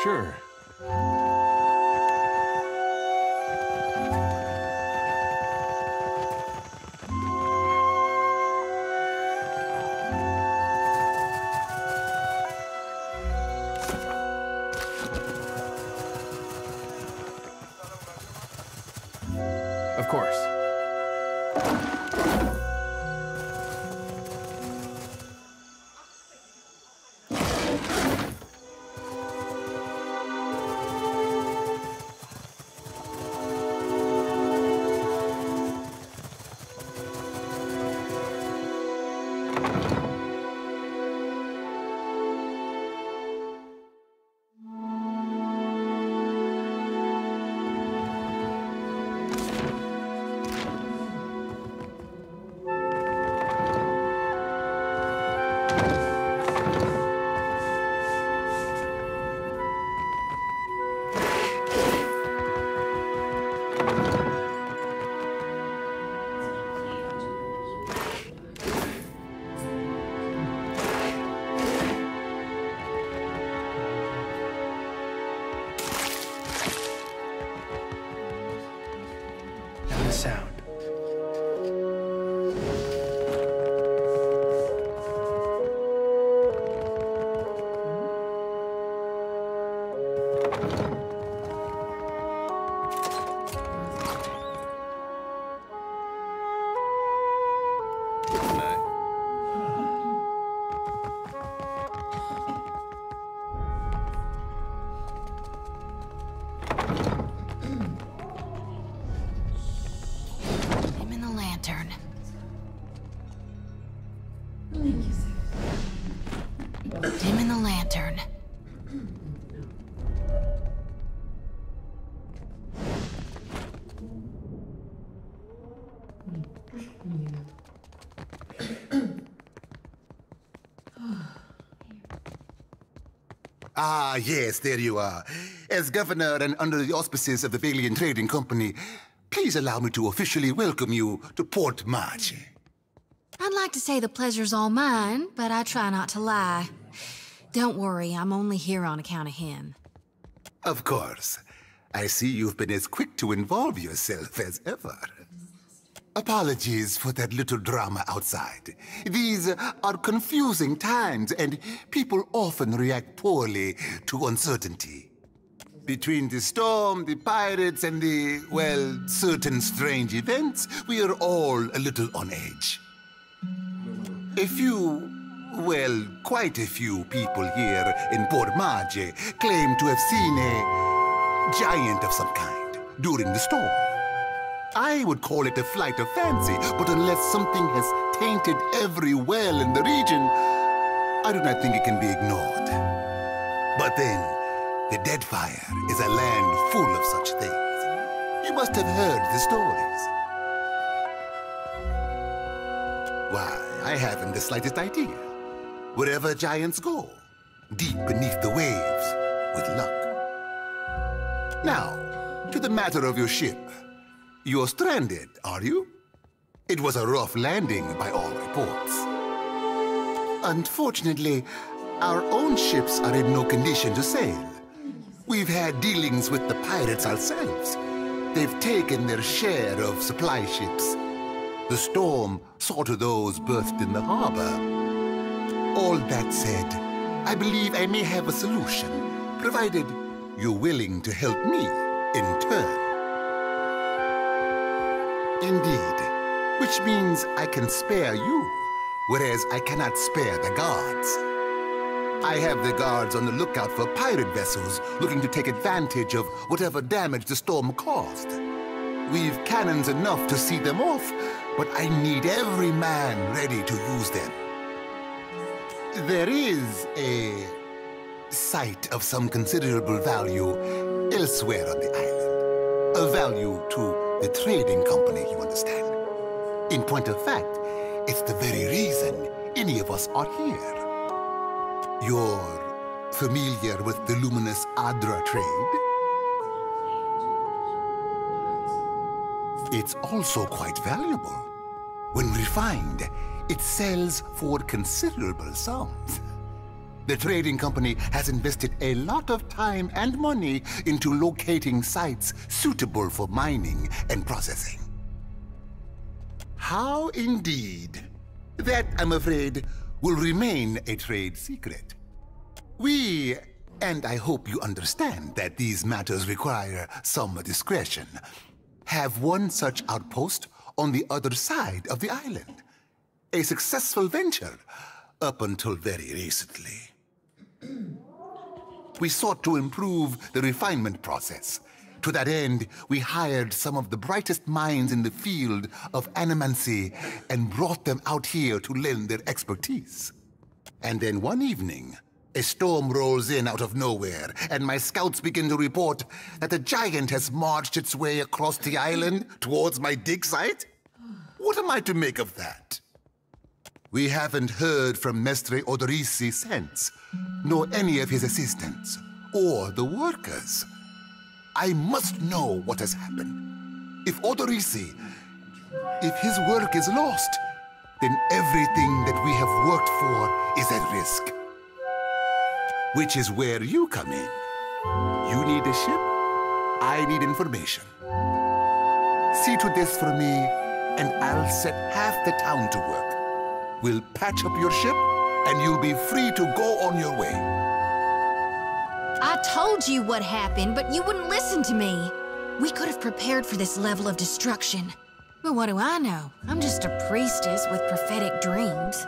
Sure. Of course. Sound. Dim in the lantern. Ah, yes, there you are. As governor and under the auspices of the Valiant Trading Company, please allow me to officially welcome you to Port March. I'd like to say the pleasure's all mine, but I try not to lie. Don't worry, I'm only here on account of him. Of course. I see you've been as quick to involve yourself as ever. Apologies for that little drama outside. These are confusing times, and people often react poorly to uncertainty. Between the storm, the pirates, and the, well, certain strange events, we are all a little on edge. A few, well, quite a few people here in Port Marge claim to have seen a giant of some kind during the storm. I would call it a flight of fancy, but unless something has tainted every well in the region, I do not think it can be ignored. But then, the Deadfire is a land full of such things. You must have heard the stories. Why, I haven't the slightest idea. Wherever giants go, deep beneath the waves, with luck. Now, to the matter of your ship. You're stranded, are you? It was a rough landing by all reports. Unfortunately, our own ships are in no condition to sail. We've had dealings with the pirates ourselves. They've taken their share of supply ships. The storm saw to those berthed in the harbor. All that said, I believe I may have a solution, provided you're willing to help me in turn. Indeed, which means I can spare you, whereas I cannot spare the guards. I have the guards on the lookout for pirate vessels looking to take advantage of whatever damage the storm caused. We've cannons enough to see them off, but I need every man ready to use them. There is a site of some considerable value elsewhere on the island. A value to the trading company, you understand. In point of fact, it's the very reason any of us are here. You're familiar with the luminous Adra trade? It's also quite valuable. When refined, it sells for considerable sums. The trading company has invested a lot of time and money into locating sites suitable for mining and processing. How indeed? That, I'm afraid, will remain a trade secret. We, and I hope you understand that these matters require some discretion, have one such outpost on the other side of the island. A successful venture up until very recently. We sought to improve the refinement process. To that end, we hired some of the brightest minds in the field of animancy and brought them out here to lend their expertise. And then one evening, a storm rolls in out of nowhere, and my scouts begin to report that a giant has marched its way across the island towards my dig site. What am I to make of that? We haven't heard from Mestre Odorisi since, nor any of his assistants, or the workers. I must know what has happened. If Odorisi, if his work is lost, then everything that we have worked for is at risk. Which is where you come in. You need a ship, I need information. See to this for me, and I'll set half the town to work. We'll patch up your ship, and you'll be free to go on your way. I told you what happened, but you wouldn't listen to me. We could have prepared for this level of destruction. But what do I know? I'm just a priestess with prophetic dreams.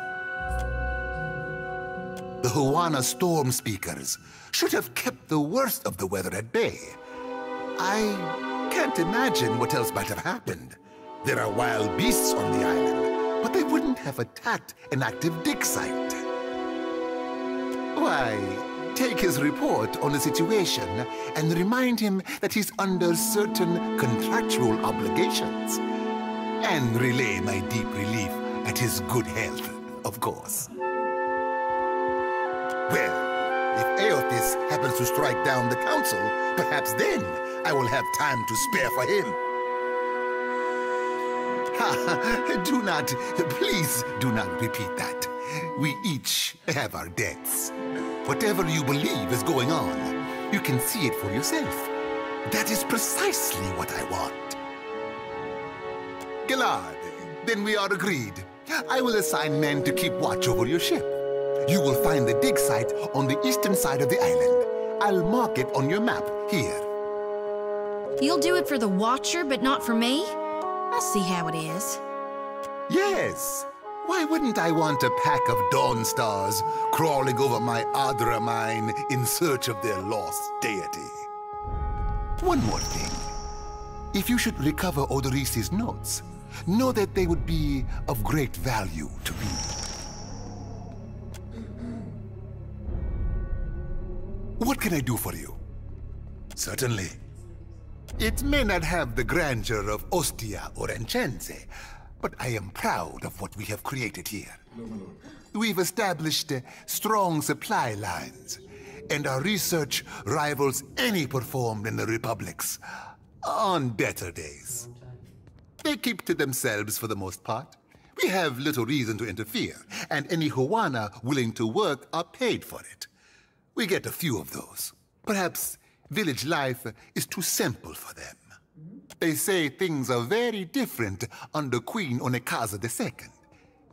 The Huana storm speakers should have kept the worst of the weather at bay. I can't imagine what else might have happened. There are wild beasts on the island, but they wouldn't have attacked an active dig site. Why, take his report on the situation and remind him that he's under certain contractual obligations. And relay my deep relief at his good health, of course. Well, if Aothis happens to strike down the council, perhaps then I will have time to spare for him. Do not, please do not repeat that. We each have our debts. Whatever you believe is going on, you can see it for yourself. That is precisely what I want. Gillard, then we are agreed. I will assign men to keep watch over your ship. You will find the dig site on the eastern side of the island. I'll mark it on your map here. You'll do it for the Watcher, but not for me? I'll see how it is. Yes. Why wouldn't I want a pack of Dawn Stars crawling over my Adra mine in search of their lost deity? One more thing. If you should recover Odorisi's notes, know that they would be of great value to me. What can I do for you? Certainly. It may not have the grandeur of Ostia or Enchense, but I am proud of what we have created here. We've established strong supply lines, and our research rivals any performed in the Republics on better days. They keep to themselves for the most part. We have little reason to interfere, and any Huana willing to work are paid for it. We get a few of those. Perhaps village life is too simple for them. They say things are very different under Queen Onekaza II.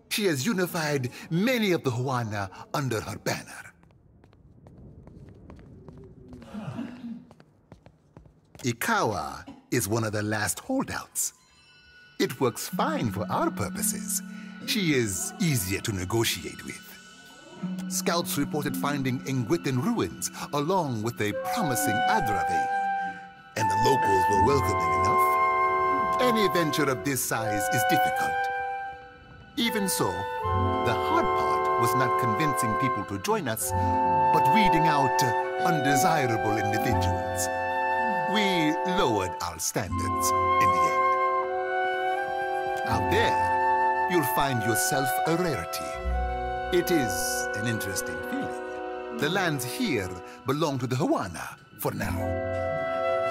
She has unified many of the Huana under her banner. Ikawa is one of the last holdouts. It works fine for our purposes. She is easier to negotiate with. Scouts reported finding Engwithan ruins along with a promising Adra vein, and the locals were welcoming enough. Any venture of this size is difficult. Even so, the hard part was not convincing people to join us, but weeding out undesirable individuals. We lowered our standards in the end. Out there, you'll find yourself a rarity. It is an interesting feeling. The lands here belong to the Huana for now.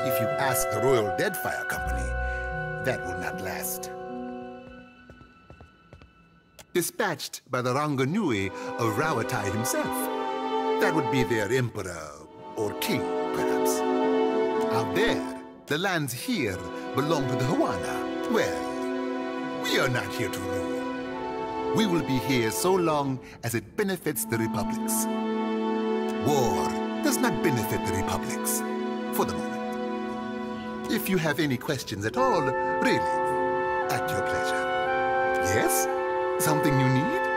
If you ask the Royal Deadfire Company, that will not last. Dispatched by the Ranganui of Rawatai himself. That would be their emperor or king, perhaps. Out there, the lands here belong to the Huana. Well, we are not here to rule. We will be here so long as it benefits the republics. War does not benefit the republics, for the moment. If you have any questions at all, really, at your pleasure. Yes? Something you need?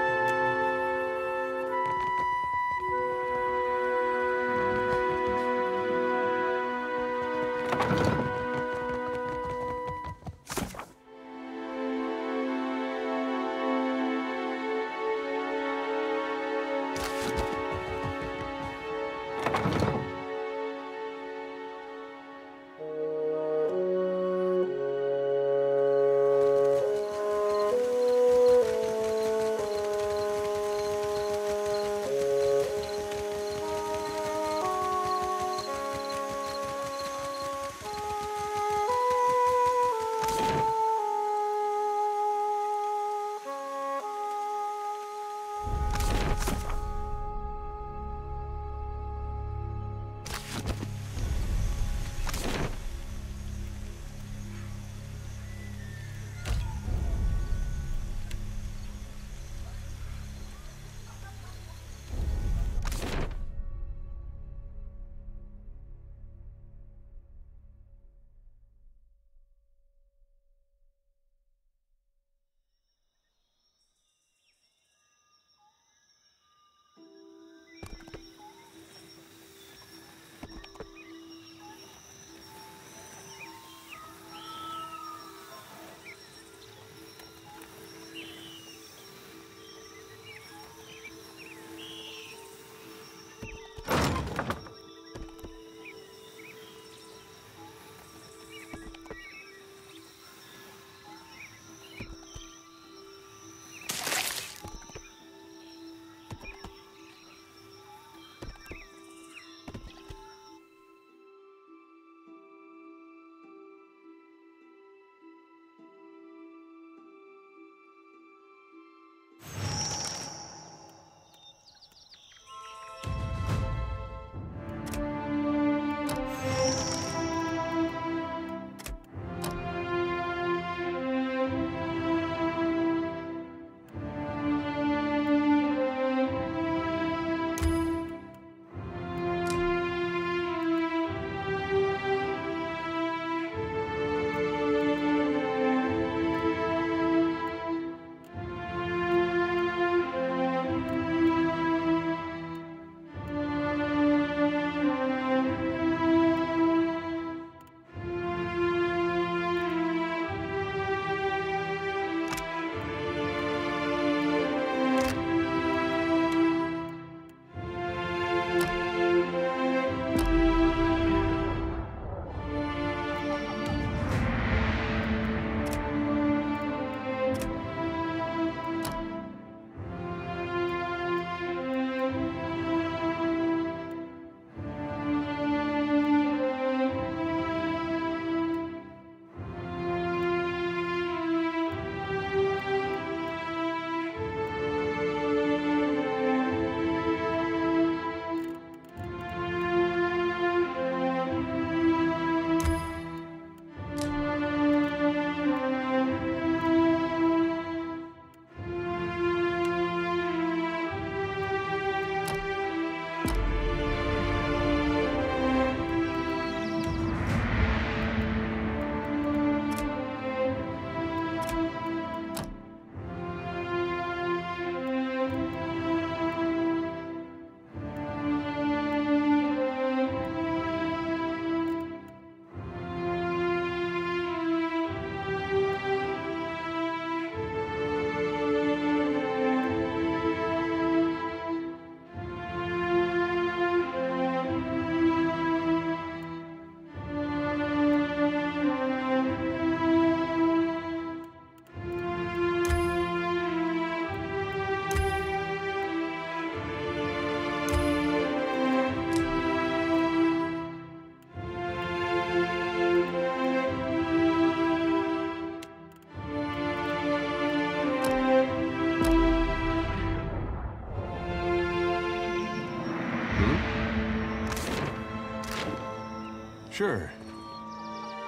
Sure.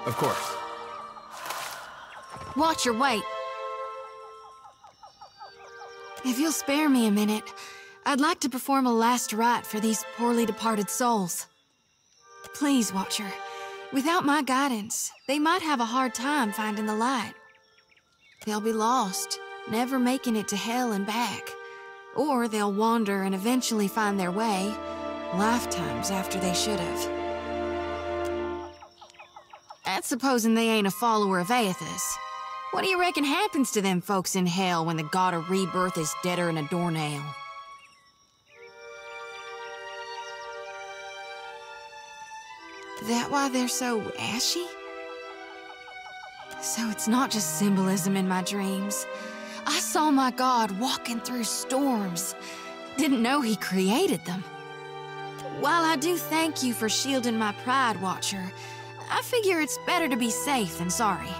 Of course. Watch your weight. If you'll spare me a minute, I'd like to perform a last rite for these poorly departed souls. Please, Watcher. Without my guidance, they might have a hard time finding the light. They'll be lost, never making it to hell and back. Or they'll wander and eventually find their way, lifetimes after they should have. That's supposing they ain't a follower of Aethys. What do you reckon happens to them folks in hell when the god of rebirth is deader than a doornail? That why they're so ashy? So it's not just symbolism in my dreams. I saw my god walking through storms. Didn't know he created them. While I do thank you for shielding my pride, Watcher, I figure it's better to be safe than sorry.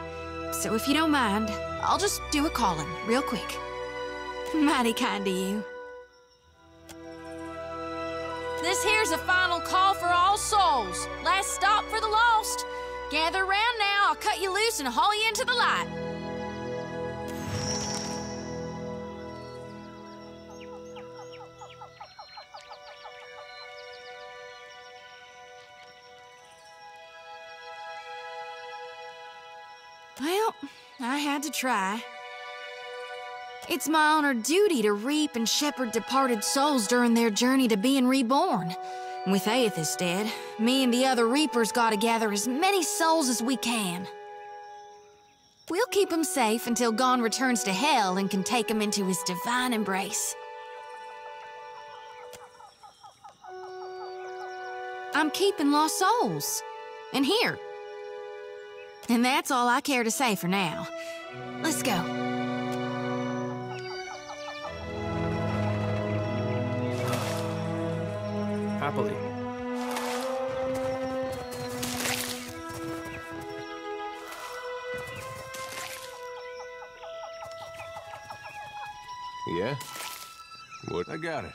So if you don't mind, I'll just do a calling real quick. Mighty kind of you. This here's a final call for all souls. Last stop for the lost. Gather round now, I'll cut you loose and haul you into the light. Well, I had to try. It's my honored duty to reap and shepherd departed souls during their journey to being reborn. With Aethys dead, me and the other reapers gotta gather as many souls as we can. We'll keep them safe until Gon returns to hell and can take them into his divine embrace. I'm keeping lost souls. And here. And that's all I care to say for now. Let's go. Happily. Yeah? What? I got it.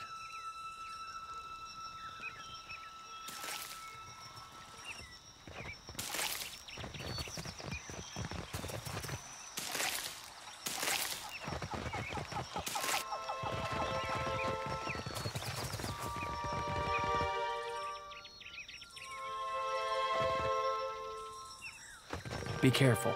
Be careful.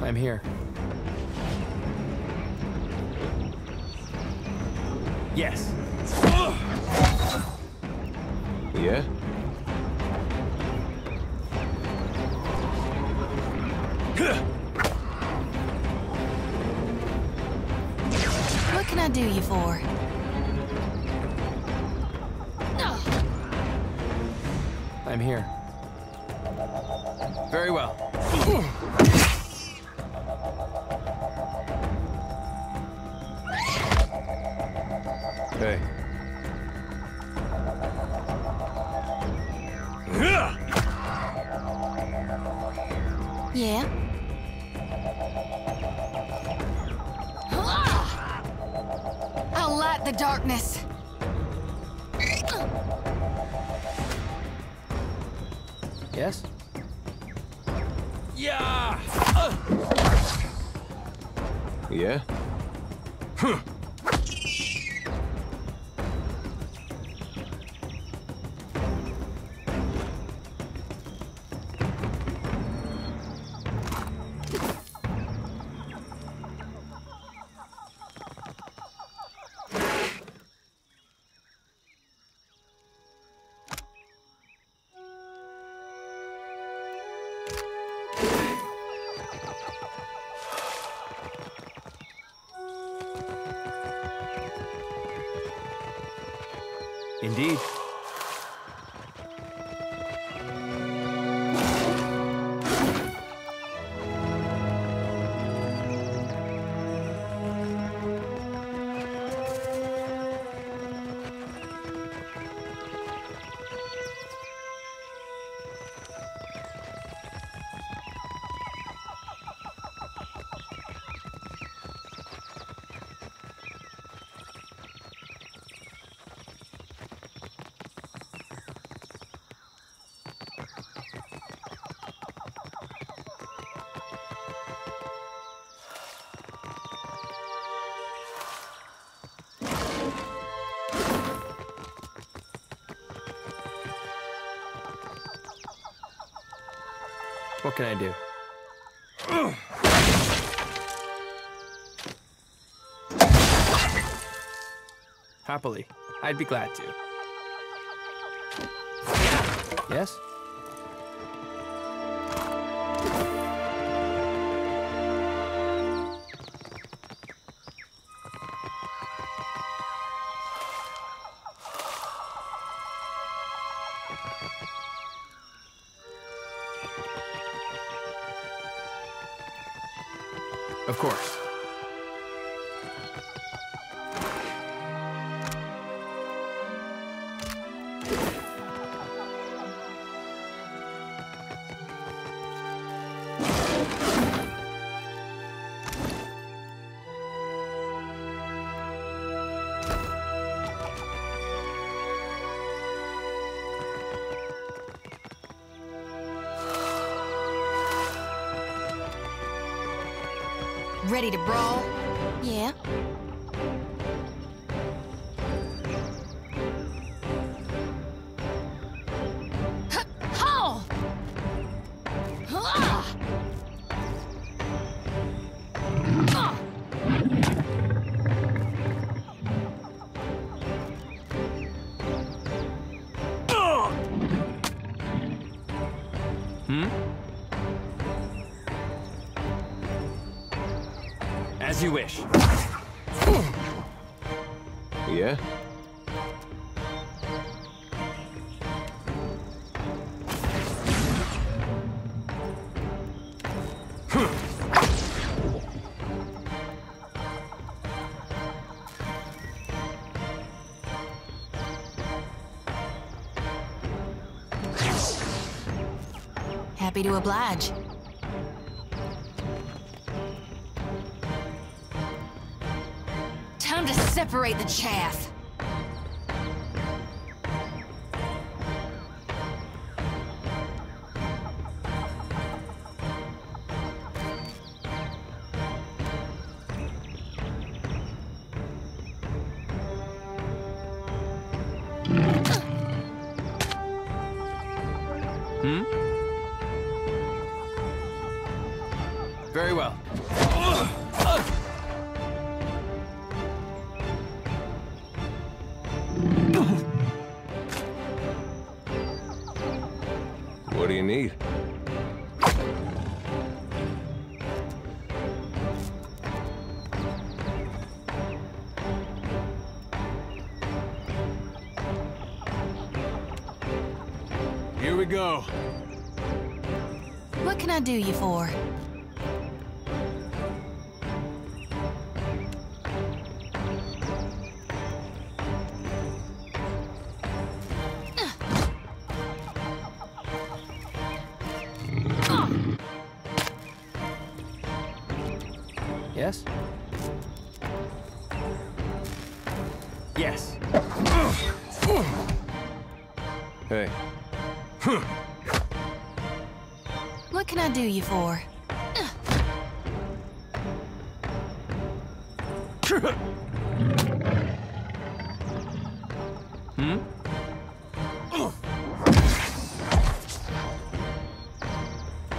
I'm here. Yes. Yeah? What can I do you for? I'm here. Very well. Hey. Yeah? I'll light the darkness. Yes? Yeah! Yeah? Indeed. What can I do? Happily. I'd be glad to. Yes? Of course. Ready to brawl? Yeah? Ho! As you wish. Yeah? Happy to oblige. Time to separate the chaff. Very well. What do you need? Here we go. What can I do you for? Yes? Yes. Hey. What can I do you for?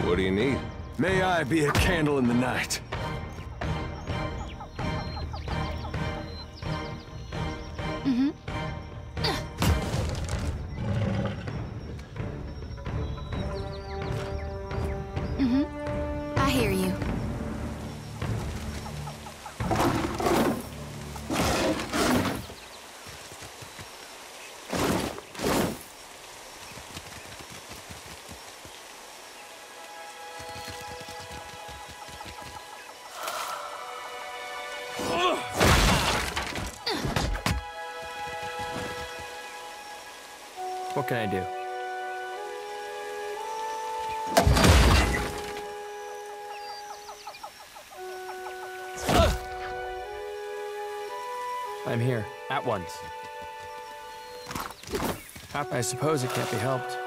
What do you need? May I be a candle in the night. I hear you. What can I do? I'm here, at once. I suppose it can't be helped.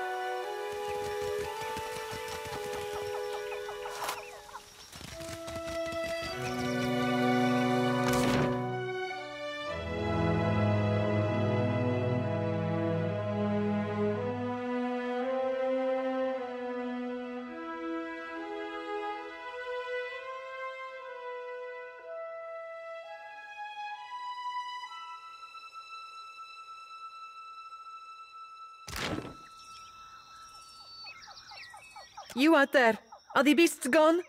You out there, are the beasts gone?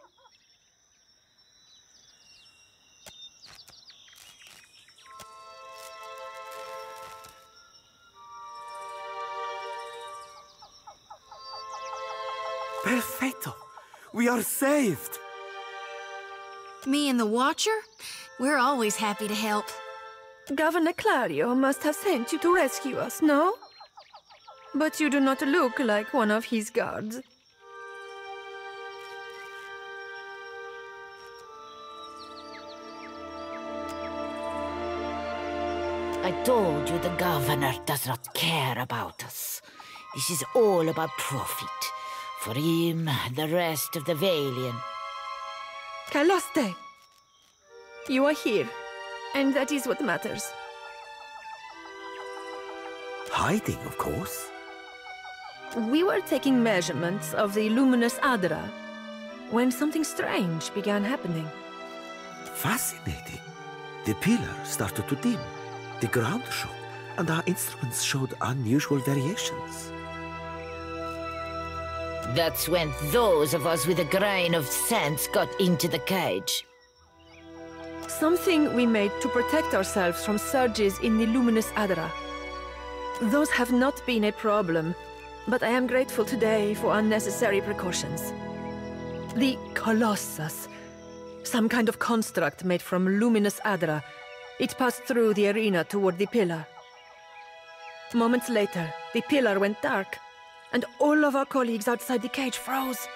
Perfetto! We are saved! Me and the Watcher? We're always happy to help. Governor Clario must have sent you to rescue us, no? But you do not look like one of his guards. I told you the governor does not care about us. This is all about profit. For him, the rest of the Valian. Caloste! You are here, and that is what matters. Hiding, of course. We were taking measurements of the luminous Adra when something strange began happening. Fascinating. The pillar started to dim. The ground shook, and our instruments showed unusual variations. That's when those of us with a grain of sense got into the cage. Something we made to protect ourselves from surges in the luminous Adra. Those have not been a problem, but I am grateful today for unnecessary precautions. The Colossus, some kind of construct made from luminous Adra. It passed through the arena toward the pillar. Moments later, the pillar went dark, and all of our colleagues outside the cage froze,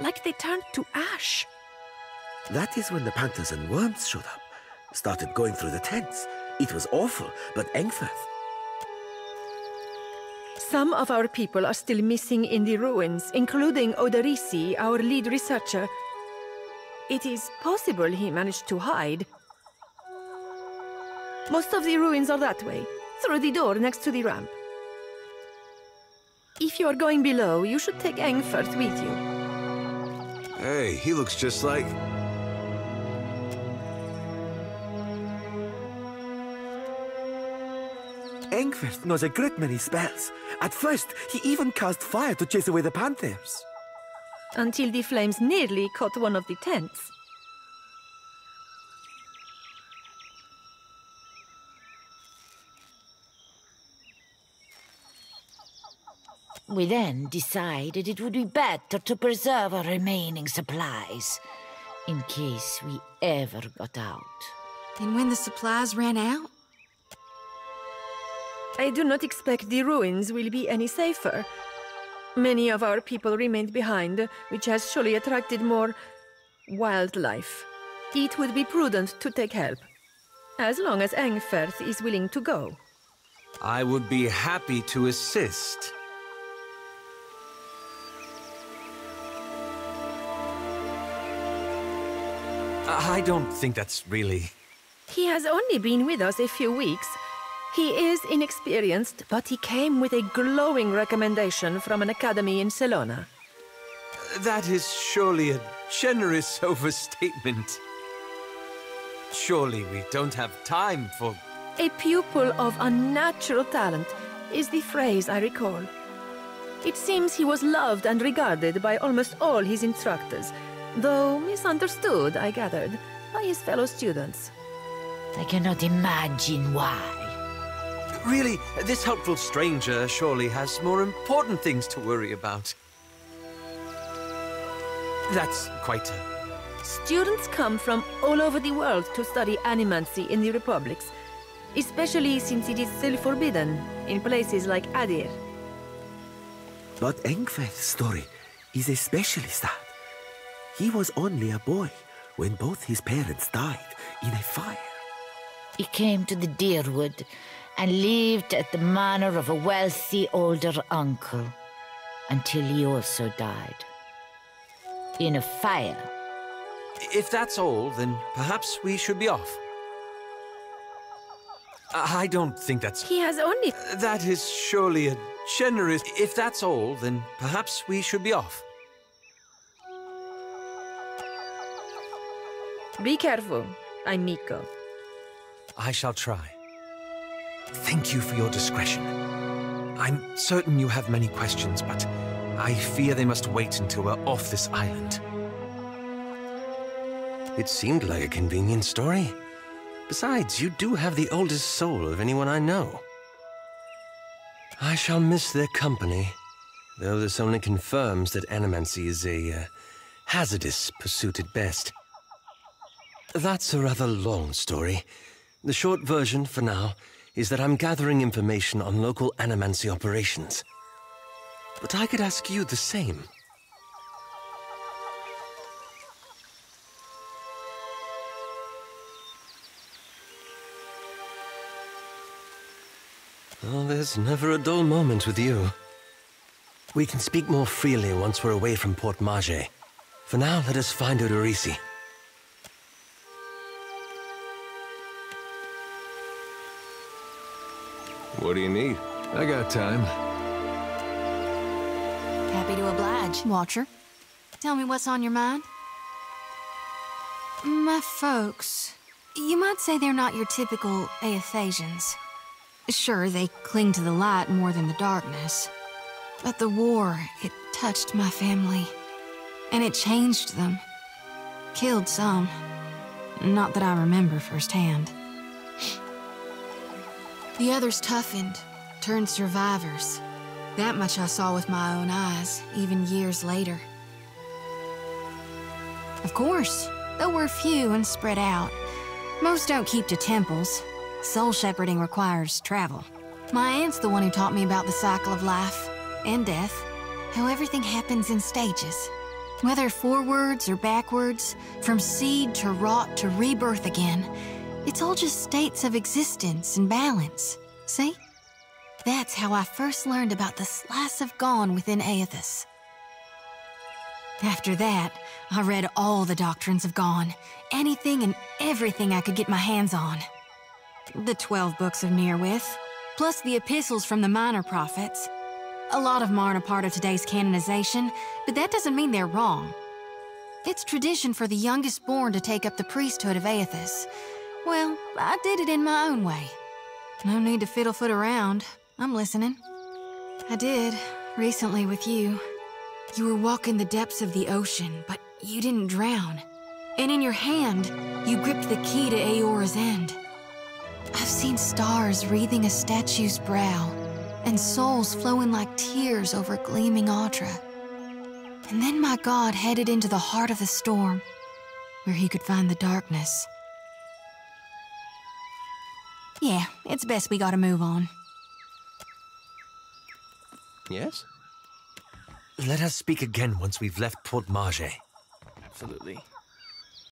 like they turned to ash. That is when the panthers and worms showed up, started going through the tents. It was awful, but Engfirth. Some of our people are still missing in the ruins, including Oderisi, our lead researcher. It is possible he managed to hide. Most of the ruins are that way, through the door next to the ramp. If you are going below, you should take Engfirth with you. Hey, he looks just like... Engfirth knows a great many spells. At first, he even cast fire to chase away the panthers. Until the flames nearly caught one of the tents. We then decided it would be better to preserve our remaining supplies, in case we ever got out. And when the supplies ran out? I do not expect the ruins will be any safer. Many of our people remained behind, which has surely attracted more wildlife. It would be prudent to take help, as long as Engferth is willing to go. I would be happy to assist. I don't think that's really... He has only been with us a few weeks. He is inexperienced, but he came with a glowing recommendation from an academy in Salona. That is surely a generous overstatement. Surely we don't have time for... A pupil of unnatural talent is the phrase I recall. It seems he was loved and regarded by almost all his instructors, though misunderstood, I gathered, by his fellow students. I cannot imagine why. Really, this helpful stranger surely has more important things to worry about. That's quite a... Students come from all over the world to study animancy in the Republics, especially since it is still forbidden in places like Adir. But Engferth's story is especially sad. He was only a boy when both his parents died in a fire. He came to the Deerwood and lived at the manor of a wealthy older uncle until he also died. In a fire. If that's all, then perhaps we should be off. I don't think that's... He has only... That is surely a generous... If that's all, then perhaps we should be off. Be careful, I'm Miko. I shall try. Thank you for your discretion. I'm certain you have many questions, but I fear they must wait until we're off this island. It seemed like a convenient story. Besides, you do have the oldest soul of anyone I know. I shall miss their company, though this only confirms that animancy is a hazardous pursuit at best. That's a rather long story. The short version, for now, is that I'm gathering information on local animancy operations. But I could ask you the same. Oh, there's never a dull moment with you. We can speak more freely once we're away from Port Mage. For now, let us find Odorisi. What do you need? I got time. Happy to oblige, Watcher. Tell me what's on your mind. My folks, you might say they're not your typical Aethasians. Sure, they cling to the light more than the darkness. But the war, it touched my family. And it changed them. Killed some. Not that I remember firsthand. The others toughened, turned survivors. That much I saw with my own eyes, even years later. Of course, though we're few and spread out, most don't keep to temples. Soul shepherding requires travel. My aunt's the one who taught me about the cycle of life and death, how everything happens in stages. Whether forwards or backwards, from seed to rot to rebirth again, it's all just states of existence and balance. See? That's how I first learned about the slice of Gone within Aethys. After that, I read all the doctrines of Gone, anything and everything I could get my hands on. The 12 books of Nearwith, plus the epistles from the minor prophets. A lot of them aren't a part of today's canonization, but that doesn't mean they're wrong. It's tradition for the youngest born to take up the priesthood of Aethys. Well, I did it in my own way. No need to fiddle-foot around. I'm listening. I did, recently with you. You were walking the depths of the ocean, but you didn't drown. And in your hand, you gripped the key to Aora's end. I've seen stars wreathing a statue's brow, and souls flowing like tears over gleaming Audra. And then my god headed into the heart of the storm, where he could find the darkness. Yeah, it's best we gotta move on. Yes? Let us speak again once we've left Port Mage. Absolutely.